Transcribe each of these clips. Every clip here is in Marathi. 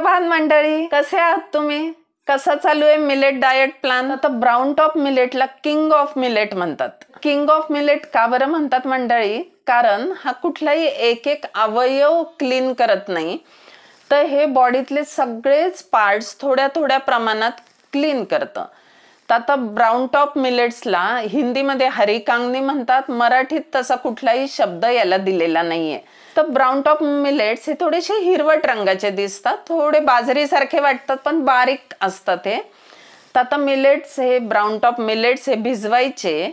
सुप्रभात मंडळी, कसे आहात तुम्ही? कसा चालू आहे मिलेट डाएट प्लॅन? आता ब्राउन टॉप मिलेटला किंग ऑफ मिलेट म्हणतात. किंग ऑफ मिलेट का बरं म्हणतात मंडळी? कारण हा कुठलाही एक एक अवयव क्लीन करत नाही, तर हे बॉडीतले सगळेच पार्ट्स थोड्या थोड्या प्रमाणात क्लीन करतं. तर आता ब्राउन टॉप मिलेट्सला हिंदीमध्ये हरिकांगणी म्हणतात, मराठीत तसा कुठलाही शब्द याला दिलेला नाहीये. तर ब्राउन टॉप मिलेट्स हे थोडेसे हिरवट रंगाचे दिसतात, थोडे बाजरीसारखे वाटतात पण बारीक असतात हे. तर आता मिलेट्स हे ब्राउन टॉप मिलेट्स हे भिजवायचे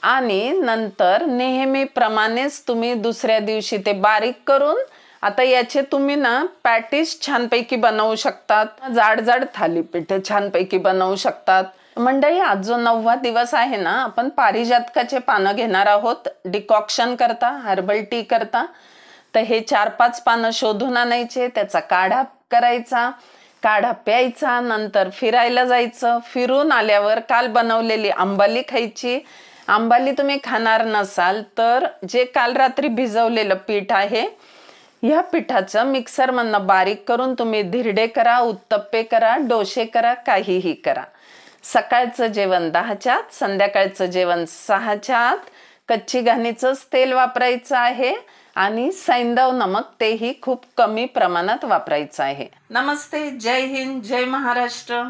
आणि नंतर नेहमीप्रमाणेच तुम्ही दुसऱ्या दिवशी ते बारीक करून आता याचे तुम्ही ना पॅटीस छानपैकी बनवू शकतात, जाड जाड थालीपीठ छानपैकी बनवू शकतात. मंडळी, आज जो 9वा दिवस आहे ना, आपण पारिजातकाचे पानं घेणार आहोत डिकॉक्शन करता, हर्बल टी करता. तर हे 4-5 पानं शोधून आणायचे, त्याचा काढा करायचा, काढा प्यायचा, नंतर फिरायला जायचं, फिरून आल्यावर काल बनवलेली आंबाली खायची. आंबाली तुम्ही खाणार नसाल तर जे काल रात्री भिजवलेलं पीठ आहे, ह्या पिठाचं मिक्सरमधनं बारीक करून तुम्ही धिरडे करा, उत्तप्पे करा, डोसे करा, काहीही करा. सकाळचं जेवण 10च्या आत, संध्याकाळचं जेवण 6च्या आत. कच्ची घाणीचंच तेल वापरायचं आहे आणि सैंधव नमक तेही खूप कमी प्रमाणात वापरायचं आहे. नमस्ते, जय हिंद, जय महाराष्ट्र.